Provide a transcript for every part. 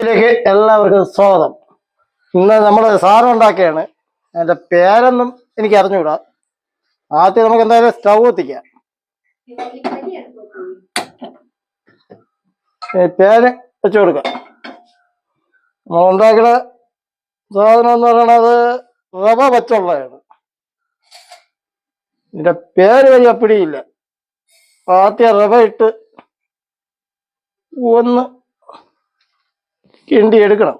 ഇതിലേക്ക് എല്ലാവർക്കും സ്വാഗതം. ഇന്ന് നമ്മൾ സാധനം ഉണ്ടാക്കിയാണ്. അതിന്റെ പേരൊന്നും എനിക്ക് അറിഞ്ഞുകൂടാ. ആദ്യം നമുക്ക് എന്തായാലും സ്റ്റൗ കത്തിക്കാം. പേര് വെച്ചു കൊടുക്കാം. നമ്മൾ ഉണ്ടാക്കുന്ന സാധനം എന്ന് പറയണത് റവ വെച്ചുള്ളതാണ്. ഇതിന്റെ പേര് വലിയ പിടിയില്ല. ആദ്യം റവ ഇട്ട് ഒന്ന് കിണ്ടി എടുക്കണം.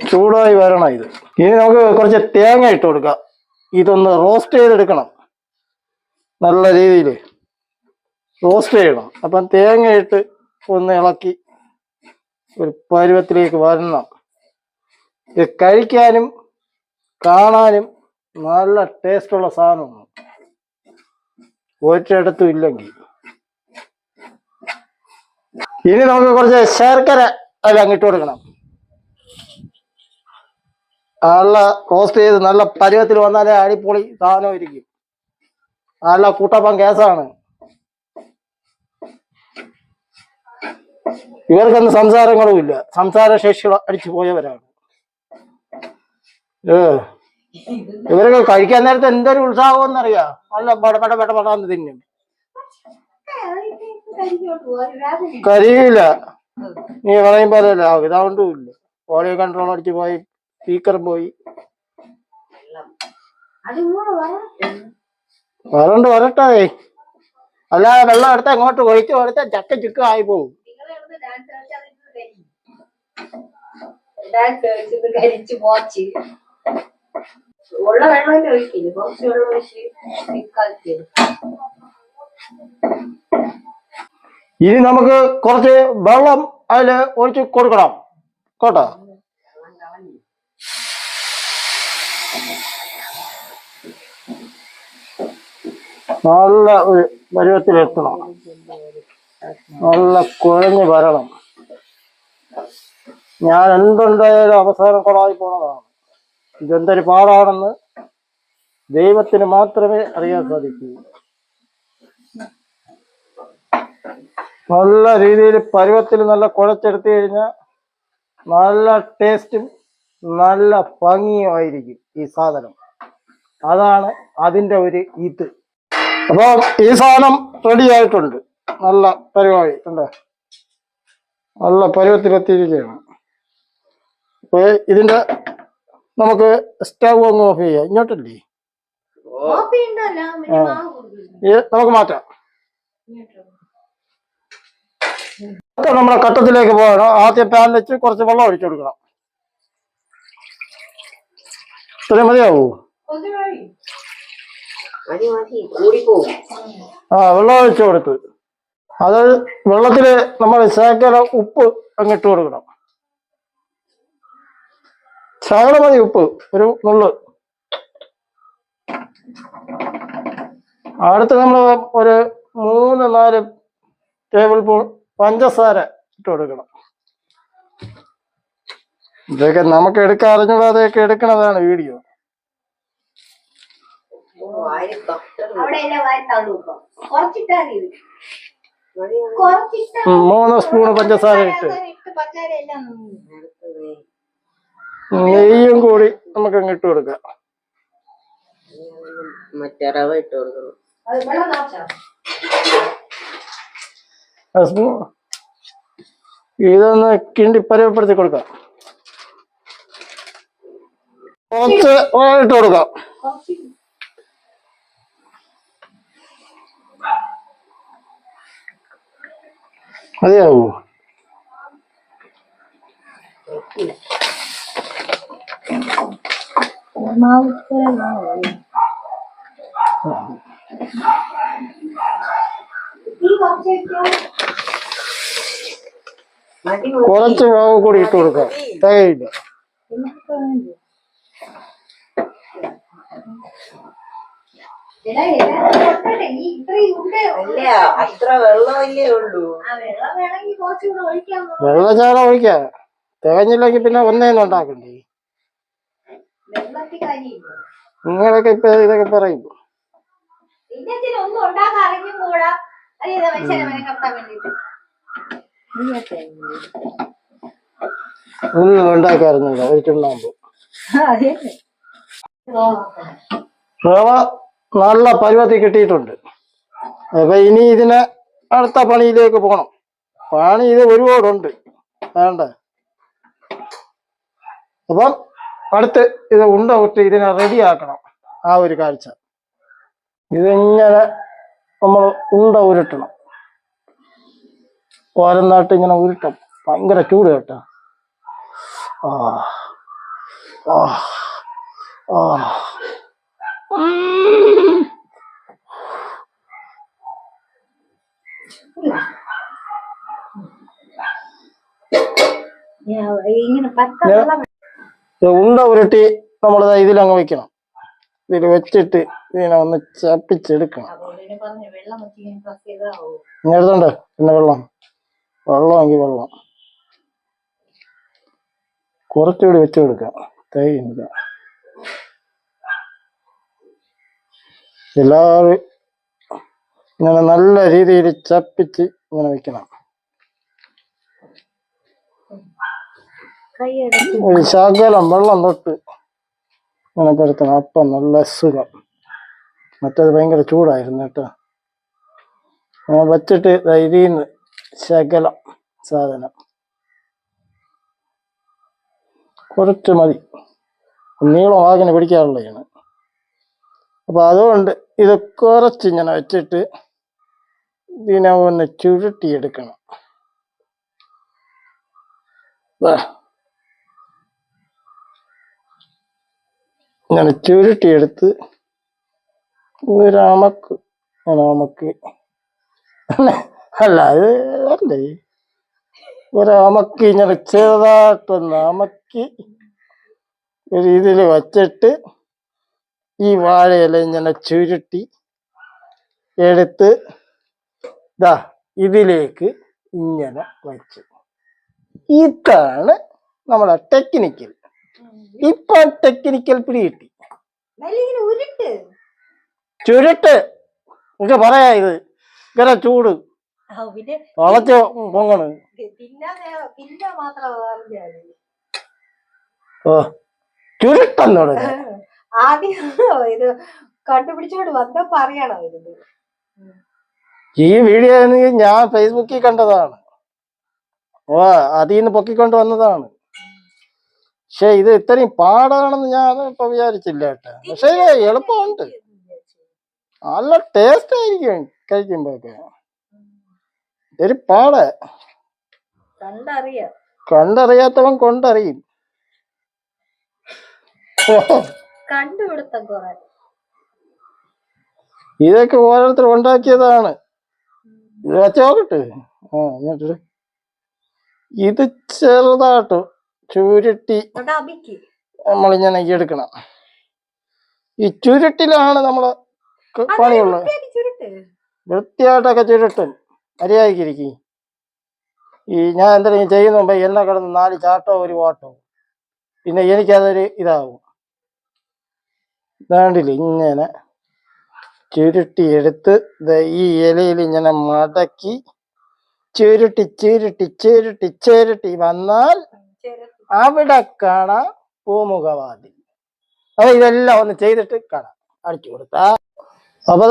ചൂടായി വരണം ഇത്. ഇനി നമുക്ക് കുറച്ച് തേങ്ങ ഇട്ട് കൊടുക്കാം. ഇതൊന്ന് റോസ്റ്റ് ചെയ്തെടുക്കണം. നല്ല രീതിയിൽ റോസ്റ്റ് ചെയ്യണം. അപ്പം തേങ്ങ ഇട്ട് ഒന്ന് ഇളക്കി ഒരു പരുവത്തിലേക്ക് വരണം. ഇത് കഴിക്കാനും കാണാനും നല്ല ടേസ്റ്റുള്ള സാധനമാണ്, ഒരിടത്തും ഇല്ലെങ്കിൽ. ഇനി നമുക്ക് കുറച്ച് ശർക്കര അതിൽ അങ്ങിട്ട് കൊടുക്കണം. നല്ല റോസ്റ്റ് ചെയ്ത് നല്ല പരുവത്തിൽ വന്നാലേ അടിപൊളി സാധനം ഇരിക്കും. നല്ല കൂട്ടപ്പം കേസാണ്. ഇവർക്കൊന്നും സംസാരങ്ങളുമില്ല, സംസാരശേഷി അടിച്ചു പോയവരാണ്. ഇവരൊക്കെ കഴിക്കാൻ നേരത്തെ എന്തൊരു ഉത്സാഹമെന്നറിയാം. നല്ല പടപടാന്ന് തിന്നും. കരിയില്ല, നീ പറയും പോലെയല്ല. ഇതാകൊണ്ടും ഇല്ല. ഓഡിയോ കൺട്രോൾ അടിച്ചു പോയി, സ്പീക്കർ പോയി. വരട്ടെ. അല്ലാതെ വെള്ളം എടുത്താൽ ഇങ്ങോട്ട് ഒഴിച്ചു കൊടുത്താൽ ചക്ക ചുക്ക് ആയി പോകും. ഇനി നമുക്ക് കുറച്ച് വെള്ളം അതില് ഒഴിച്ച് കൊടുക്കണം കേട്ടോ. നല്ല ഒരു പരുവത്തിലെത്തണം. നല്ല കുഴഞ്ഞ് വരണം. ഞാൻ എന്തുണ്ടായാലും അവസാനം കുളമായി പോണതാണ്. ഇതെന്തൊരു പാടാണെന്ന് ദൈവത്തിന് മാത്രമേ അറിയാൻ സാധിക്കൂ. നല്ല രീതിയിൽ പരുവത്തിൽ നല്ല കുഴച്ചെടുത്തു കഴിഞ്ഞാൽ നല്ല ടേസ്റ്റും നല്ല ഭംഗിയുമായിരിക്കും ഈ സാധനം. അതാണ് അതിൻ്റെ ഒരു ഇത്. അപ്പോൾ ഈ സാധനം റെഡി ആയിട്ടുണ്ട്. നല്ല പരിപാടി ഉണ്ട്. നല്ല പരുവത്തിലെത്തിയിരിക്കുകയാണ്. അപ്പോൾ ഇതിൻ്റെ നമുക്ക് സ്റ്റൗ അങ്ങ് ഓഫ് ചെയ്യാം. ഇങ്ങോട്ടല്ലേ നമുക്ക് മാറ്റാം. നമ്മളെ കട്ടത്തിലേക്ക് പോകണം. ആദ്യം പാൻ വെച്ച് കുറച്ച് വെള്ളം ഒഴിച്ചു കൊടുക്കണം. ഇത്രയും മതിയാവൂ? വെള്ളം ഒഴിച്ചു കൊടുത്ത് അത് വെള്ളത്തില് നമ്മൾ ശകല ഉപ്പ് അങ്ങിട്ട് കൊടുക്കണം. ശകല മതി ഉപ്പ്, ഒരു നുള്ള്. അടുത്ത് നമ്മൾ ഒരു 3-4 ടേബിൾ സ്പൂൺ പഞ്ചസാര ഇട്ട് കൊടുക്കണം. ഇതൊക്കെ നമുക്ക് എടുക്കാൻ അറിഞ്ഞുകൂടാതെയൊക്കെ എടുക്കണതാണ് വീഡിയോ. 3 സ്പൂൺ പഞ്ചസാര ഇട്ട് നെയ്യും കൂടി നമുക്ക് അങ്ങ് ഇട്ട് കൊടുക്കാം. ഇതൊന്ന് കിണ്ടി പരുവപ്പെടുത്തി കൊടുക്കാം. കുറച്ച് ഇട്ട് കൊടുക്കാം. മതിയാവൂ? കുറച്ച് മാവ് കൂടി ഇട്ട് കൊടുക്കാം. തികയില്ല. വെള്ളച്ചാറ ഒഴിക്കാം. തികഞ്ഞില്ലെങ്കിൽ പിന്നെ ഒന്നേന്ന് ഉണ്ടാക്കണ്ടേ. നിങ്ങളൊക്കെ ഇപ്പൊ ഇതൊക്കെ പറയും. ഒന്നും ഉണ്ടാക്കാറുന്നില്ല ഒരു ചുണ്ണാമ്പ്. റവ നല്ല പരുവത്തിൽ കിട്ടിയിട്ടുണ്ട്. അപ്പൊ ഇനി ഇതിനെ അടുത്ത പണിയിലേക്ക് പോണം. പണി ഇത് ഒരുപാടുണ്ട് വേണ്ട. അപ്പം അടുത്ത് ഇത് ഉണ്ട വിട്ട് ഇതിനെ റെഡിയാക്കണം. ആ ഒരു കാഴ്ച. ഇതിങ്ങനെ നമ്മൾ ഉണ്ട ഉരുട്ടണം. ഓരോന്നായിട്ട് ഇങ്ങനെ ഉരുട്ടും. ഭയങ്കര ചൂട് കേട്ടോ. ആ ആ ആ ഉണ്ട ഉരുട്ടി നമ്മളിതാ ഇതിലങ്ങ് വെക്കണം. ഇതിൽ വെച്ചിട്ട് ഇതിനെ ഒന്ന് ചപ്പിച്ചെടുക്കണം. എടുത്തോണ്ട് പിന്നെ വെള്ളമെങ്കിൽ വെള്ളം കുറച്ചുകൂടി വെച്ച് കൊടുക്കാം. തേയില്ല എല്ലാവരും ഇങ്ങനെ നല്ല രീതിയിൽ ചപ്പിച്ച് ഇങ്ങനെ വെക്കണം. ഒരു ശകലം വെള്ളം തൊട്ട് ഇങ്ങനെ പരത്തണം. അപ്പം നല്ല സുഖം. മറ്റേത് ഭയങ്കര ചൂടായിരുന്നു കേട്ടോ. വച്ചിട്ട് ഇതിന്ന് ശകലം സാധനം കുറച്ച് മതി. നീളം ആകിനെ പിടിക്കാറുള്ളതാണ്. അപ്പൊ അതുകൊണ്ട് ഇത് കുറച്ച് ഇങ്ങനെ വെച്ചിട്ട് ഇതിനെ ഒന്ന് ചുരുട്ടിയെടുക്കണം. ഇങ്ങനെ ചുരുട്ടിയെടുത്ത് ഒരമക്ക് അല്ല അത് അല്ലേ ഒരമക്ക് ഇങ്ങനെ ചെറുതായിട്ടൊന്ന് അമക്കി ഒരു ഇതിൽ വച്ചിട്ട് ഈ വാഴയില ഇങ്ങനെ ചുരുട്ടി എടുത്ത് ദാ ഇതിലേക്ക് ഇങ്ങനെ വച്ചു. ഇതാണ് നമ്മളെ ടെക്നിക്കൽ. ഇപ്പൊ ടെക്നിക്കൽ പിടികിട്ടി. ചുരുട്ട് എനിക്ക് പറയാ. ഇത് ഇങ്ങനെ ചൂട് വളച്ച് പൊങ്ങണ്. ഓ ചുരുട്ടെന്നോട് ആദ്യം ഇത് കണ്ടുപിടിച്ചോണ്ട് വന്നോ പറയണോ? ഇത് ഈ വീഡിയോ ഞാൻ ഫേസ്ബുക്കിൽ കണ്ടതാണ്. ഓ അതിൽ നിന്ന് പൊക്കിക്കൊണ്ട് വന്നതാണ്. പക്ഷെ ഇത് ഇത്രയും പാടാണെന്ന് ഞാൻ ഇപ്പൊ വിചാരിച്ചില്ല കേട്ടോ. പക്ഷെ എളുപ്പമുണ്ട്. നല്ല ടേസ്റ്റ് ആയിരിക്കും കഴിക്കുമ്പോഴൊക്കെ. ഒരു പാട് കണ്ടറിയാത്തവൻ കൊണ്ടറിയും. ഇതൊക്കെ ഓരോരുത്തർ ഉണ്ടാക്കിയതാണ്. ഇത് വെച്ച് നോക്കട്ടെ. എന്നിട്ട് ഇത് ചെറുതായിട്ട് ചുരുട്ടി നമ്മളിങ്ങനെ എടുക്കണം. ഈ ചുരുട്ടിലാണ് നമ്മള് പണിയുള്ളത്. വൃത്തിയായിട്ടൊക്കെ ചുരുട്ടും. മര്യാദക്കിരിക്കും. ഈ ഞാൻ എന്തെങ്കിലും ചെയ്യുന്ന മുമ്പ് എന്നെ കിടന്ന് 4 ചാട്ടോ 1 വാട്ടോ. പിന്നെ എനിക്കതൊരു ഇതാവും. വേണ്ടില്ല ഇങ്ങനെ ചുരുട്ടി എടുത്ത് ഈ ഇലയിൽ ഇങ്ങനെ മടക്കി ചുരുട്ടി ചുരുട്ടി ചുരുട്ടി ചുരുട്ടി വന്നാൽ അവിടെ കാണാം പൂമുഖവാതി. അപ്പൊ ഇതെല്ലാം ഒന്ന് ചെയ്തിട്ട് കാണാം. അടിച്ചു കൊടുത്താ അപ്പൊ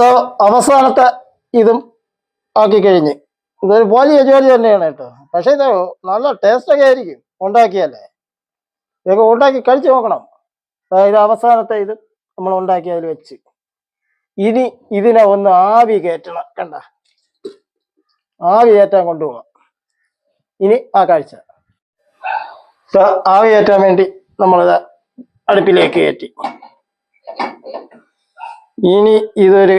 അവസാനത്തെ ഇതും ആക്കി കഴിഞ്ഞ്. ഇതൊരു വലിയ ജോലി തന്നെയാണ് കേട്ടോ. പക്ഷെ ഇത് നല്ല ടേസ്റ്റൊക്കെ ആയിരിക്കും ഉണ്ടാക്കിയല്ലേ. ഇതൊക്കെ ഉണ്ടാക്കി കഴിച്ചു നോക്കണം. അതായത് അവസാനത്തെ ഇത് നമ്മൾ ഉണ്ടാക്കി അതിൽ വെച്ച് ഇനി ഇതിനെ ഒന്ന് ആവി കയറ്റണം. കണ്ട ആവി കയറ്റാൻ കൊണ്ടുപോകാം. ഇനി ആ കാഴ്ച ആവി കയറ്റാൻ വേണ്ടി നമ്മളിത് അടുപ്പിലേക്ക് കയറ്റി. ഇനി ഇതൊരു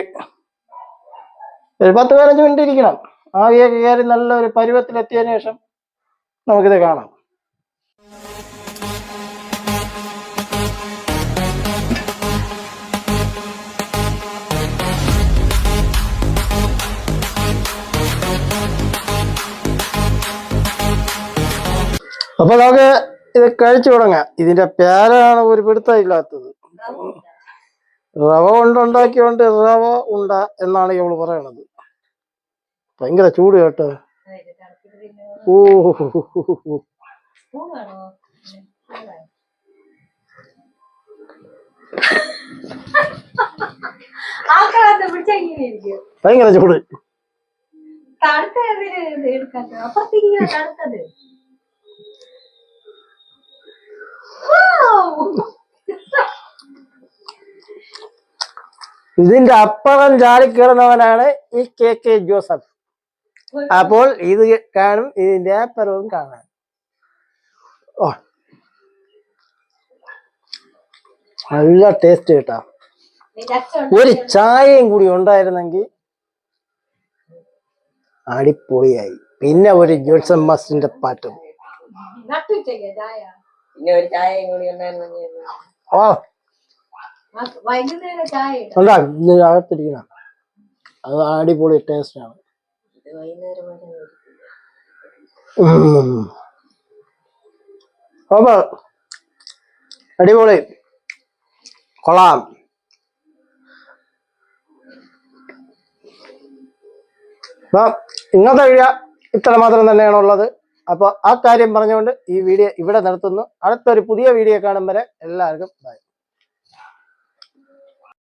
10-15 മിനിറ്റ് ഇരിക്കണം. ആവിയൊക്കെ കയറി നല്ലൊരു പരുവത്തിലെത്തിയതിനു ശേഷം നമുക്കിത് കാണാം. അപ്പൊ നമുക്ക് ഇത് കഴിച്ചു തുടങ്ങാം. ഇതിന്റെ പേരാണ് ഒരു പിടുത്തമില്ലാത്തത്. റവ കൊണ്ടുണ്ടാക്കിയോണ്ട് റവ ഉണ്ട എന്നാണ് ഇവള് പറയണത്. ഭയങ്കര ചൂട് കേട്ടോ. ഓ സ്പൂൺ വേണോ? ആൾക്കാരെ പിടിച്ചാ ഇങ്ങനെ ഇരിക്കും. ഭയങ്കര ചൂട്. തണുത്ത എടുക്കാത്ത അപ്പുറത്തിരിക്കുന്ന തണുത്തത്. ഇതിന്റെ അപ്പുറം ചാടിക്കിടന്നവനാണ് ഈ KK ജോസഫ്. അപ്പോൾ ഇത് കാണും, ഇതിന്റെ അപ്പുറവും കാണാം. ഓ നല്ല ടേസ്റ്റ് കേട്ടോ. ഒരു ചായയും കൂടി ഉണ്ടായിരുന്നെങ്കിൽ അടിപൊളിയായി. പിന്നെ ഒരു ജോൺസൺ മാസ്റ്ററിന്റെ പാട്ടും. പിന്നെ ഒരു ചായയും കൂടി ഉണ്ടായിരുന്നെങ്കിൽ. ഓ വൈകുന്നേരം ചായ ഉണ്ടാ അകത്തിരിക്കണം. അത് അടിപൊളി ടേസ്റ്റ് ആണ്. അപ്പൊ അടിപൊളി, കൊള്ളാം. അപ്പൊ ഇന്നത്തെ വീഡിയോ ഇത്ര മാത്രം തന്നെയാണുള്ളത്. അപ്പൊ ആ കാര്യം പറഞ്ഞുകൊണ്ട് ഈ വീഡിയോ ഇവിടെ നിർത്തുന്നു. അടുത്തൊരു പുതിയ വീഡിയോ കാണും വരെ എല്ലാവർക്കും ബൈ.